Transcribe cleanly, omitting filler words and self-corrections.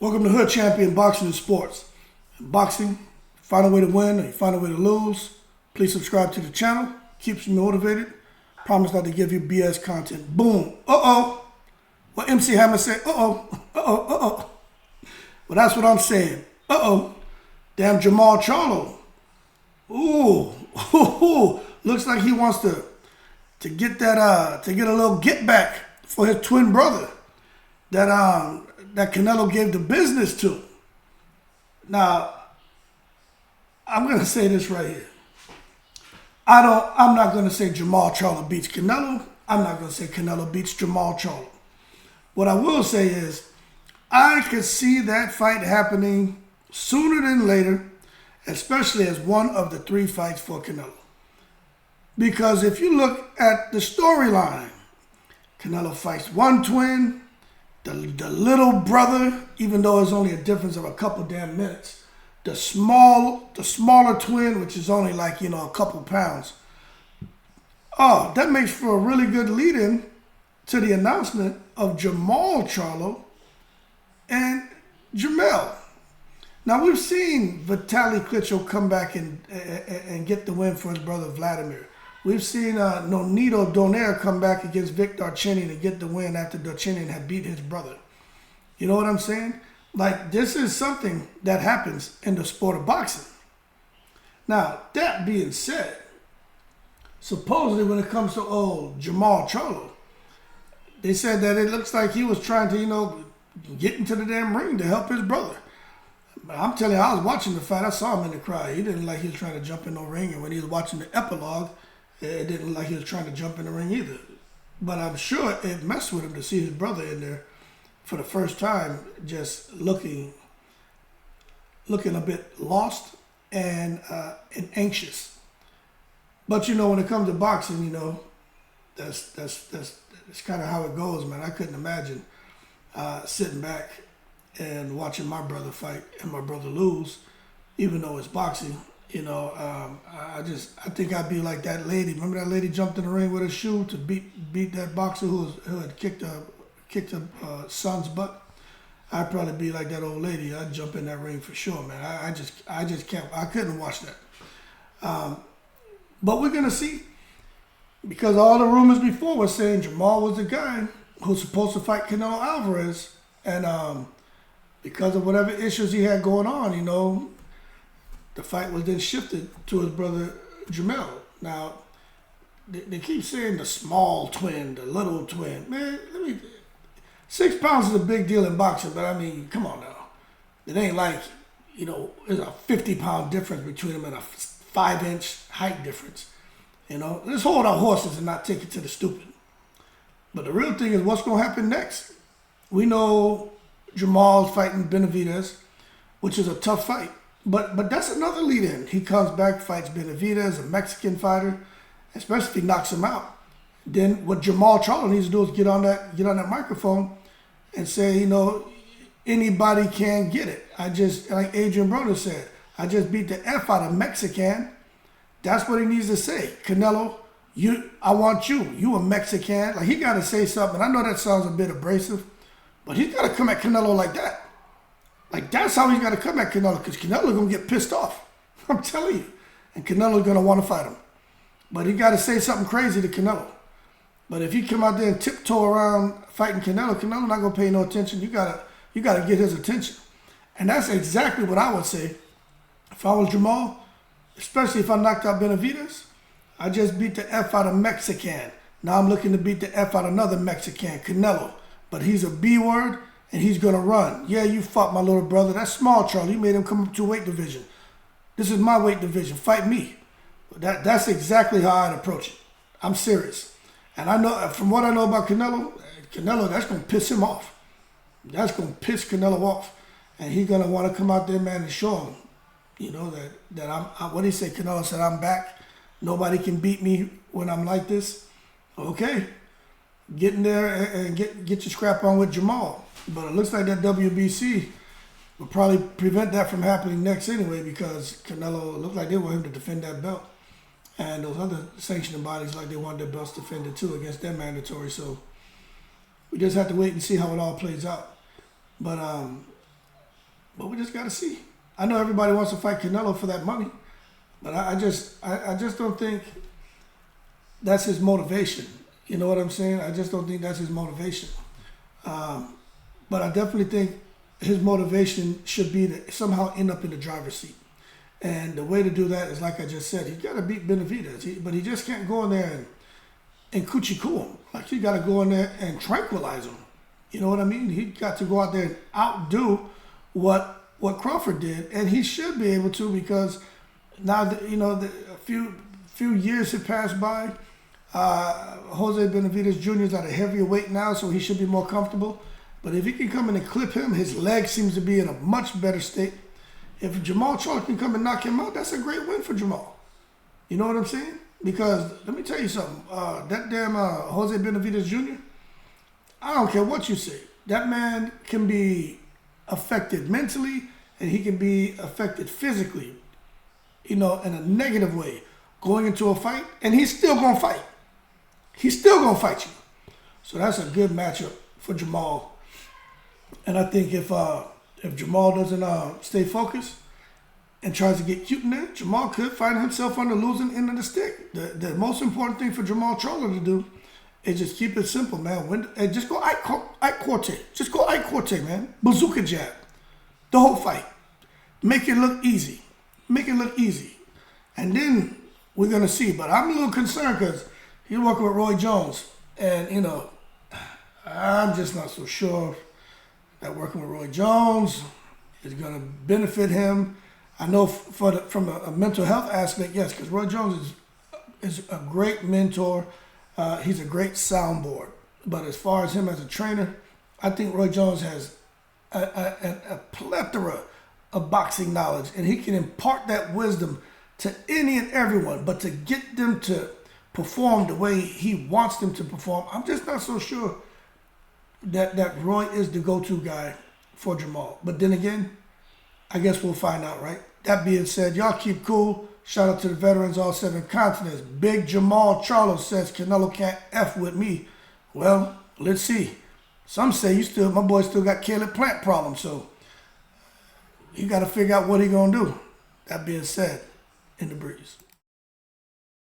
Welcome to Hood Champion Boxing and Sports. In boxing, find a way to win or you find a way to lose. Please subscribe to the channel. Keeps you motivated. Promise not to give you BS content. Boom. Uh-oh. What MC Hammer said, uh-oh, uh-oh, uh-oh. Well, that's what I'm saying. Uh-oh. Damn Jermall Charlo. Ooh. Looks like he wants to get that to get a little get back for his twin brother that Canelo gave the business to. Now, I'm gonna say this right here. I'm not gonna say Jermall Charlo beats Canelo. I'm not gonna say Canelo beats Jermall Charlo. What I will say is, I could see that fight happening sooner than later, especially as one of the 3 fights for Canelo. Because if you look at the storyline, Canelo fights one twin, the little brother, even though it's only a difference of a couple damn minutes, the smaller twin, which is only like, a couple pounds. Oh, that makes for a really good lead-in to the announcement of Jermall Charlo and Jermall. Now, we've seen Vitaly Klitschko come back and get the win for his brother Vladimir. We've seen Nonito Donaire come back against Vic Darchinyan and get the win after Darchinyan had beat his brother. You know what I'm saying? Like, this is something that happens in the sport of boxing. Now, that being said, supposedly when it comes to Jermall Charlo, they said that it looks like he was trying to, get into the damn ring to help his brother. But I'm telling you, I was watching the fight. I saw him in the crowd. He didn't look like he was trying to jump in no ring. And when he was watching the epilogue, it didn't look like he was trying to jump in the ring either. But I'm sure it messed with him to see his brother in there for the first time, just looking a bit lost and anxious. But when it comes to boxing, that's kind of how it goes, man. I couldn't imagine sitting back and watching my brother fight and my brother lose, even though it's boxing. I think I'd be like that lady. Remember that lady jumped in the ring with her shoe to beat that boxer who had kicked her son's butt? I'd probably be like that old lady. I'd jump in that ring for sure, man. I just can't. I couldn't watch that. But we're gonna see, because all the rumors before were saying Jermall was the guy who's supposed to fight Canelo Alvarez, and because of whatever issues he had going on, the fight was then shifted to his brother Jermall. Now, they keep saying the small twin, the little twin. Man, 6 pounds is a big deal in boxing, but I mean, come on now. It ain't like, there's a 50-pound difference between them and a 5-inch height difference. Let's hold our horses and not take it to the stupid. But the real thing is what's going to happen next. We know Jermall's fighting Benavidez, which is a tough fight. But that's another lead-in. He comes back, fights Benavidez, a Mexican fighter, especially if he knocks him out. Then what Jermall Charlo needs to do is get on that microphone and say, anybody can get it. Like Adrian Broner said, I just beat the F out of Mexican. That's what he needs to say. Canelo, I want you. You a Mexican. Like, he got to say something. I know that sounds a bit abrasive, but he's got to come at Canelo like that. Like, that's how he's got to come at Canelo, because Canelo's going to get pissed off. I'm telling you. And Canelo's going to want to fight him. But he got to say something crazy to Canelo. But if he come out there and tiptoe around fighting Canelo's not going to pay no attention. You got to get his attention. And that's exactly what I would say. If I was Jermall, especially if I knocked out Benavidez, I just beat the F out of Mexican. Now I'm looking to beat the F out of another Mexican, Canelo. But he's a B word, and he's going to run. Yeah, you fought my little brother. That's small, Charlie. You made him come up to a weight division. This is my weight division. Fight me. That's exactly how I'd approach it. I'm serious. And I know, from what I know about Canelo, that's going to piss him off. That's going to piss Canelo off. And he's going to want to come out there, man, and show him, that I'm, what he say? Canelo said, I'm back. Nobody can beat me when I'm like this. Okay. Get in there and get your scrap on with Jermall. But it looks like that WBC will probably prevent that from happening next anyway, because Canelo looked like they want him to defend that belt. And those other sanctioning bodies, like they want their belts defended too against their mandatory. So we just have to wait and see how it all plays out. But But we just got to see. I know everybody wants to fight Canelo for that money, but I just don't think that's his motivation. You know what I'm saying? I just don't think that's his motivation. But I definitely think his motivation should be to somehow end up in the driver's seat. And the way to do that is, like I just said, he's got to beat Benavidez. But he just can't go in there and coochie-coo him. Like, he got to go in there and tranquilize him. You know what I mean? He got to go out there and outdo what Crawford did. And he should be able to, because now, a few years have passed by. Jose Benavidez Jr. is at a heavier weight now, so he should be more comfortable. But if he can come in and clip him, his leg seems to be in a much better state. If Jermall Charlo can come and knock him out, that's a great win for Jermall. You know what I'm saying? Because let me tell you something. That damn Jose Benavidez Jr., I don't care what you say. That man can be affected mentally, and he can be affected physically, in a negative way, going into a fight, and he's still going to fight. He's still going to fight you. So that's a good matchup for Jermall. And I think if Jermall doesn't stay focused and tries to get cute in there, Jermall could find himself on the losing end of the stick. The most important thing for Jermall Charlo to do is just keep it simple, man. And just go Ike Corte. Just go Ike Corte, man. Bazooka jab. The whole fight. Make it look easy. Make it look easy. And then we're going to see. But I'm a little concerned because he's working with Roy Jones. And, I'm just not so sure that working with Roy Jones is going to benefit him. I know from a mental health aspect, yes, because Roy Jones is a great mentor. He's a great soundboard. But as far as him as a trainer, I think Roy Jones has a plethora of boxing knowledge, and he can impart that wisdom to any and everyone. But to get them to perform the way he wants them to perform, I'm just not so sure that Roy is the go-to guy for Jermall. But then again, I guess we'll find out, right? That being said, y'all keep cool. Shout out to the veterans, all 7 continents. Big Jermall Charlo says Canelo can't F with me. Well, let's see. Some say my boy still got Caleb Plant problems, so you got to figure out what he gonna do. That being said, in the breeze.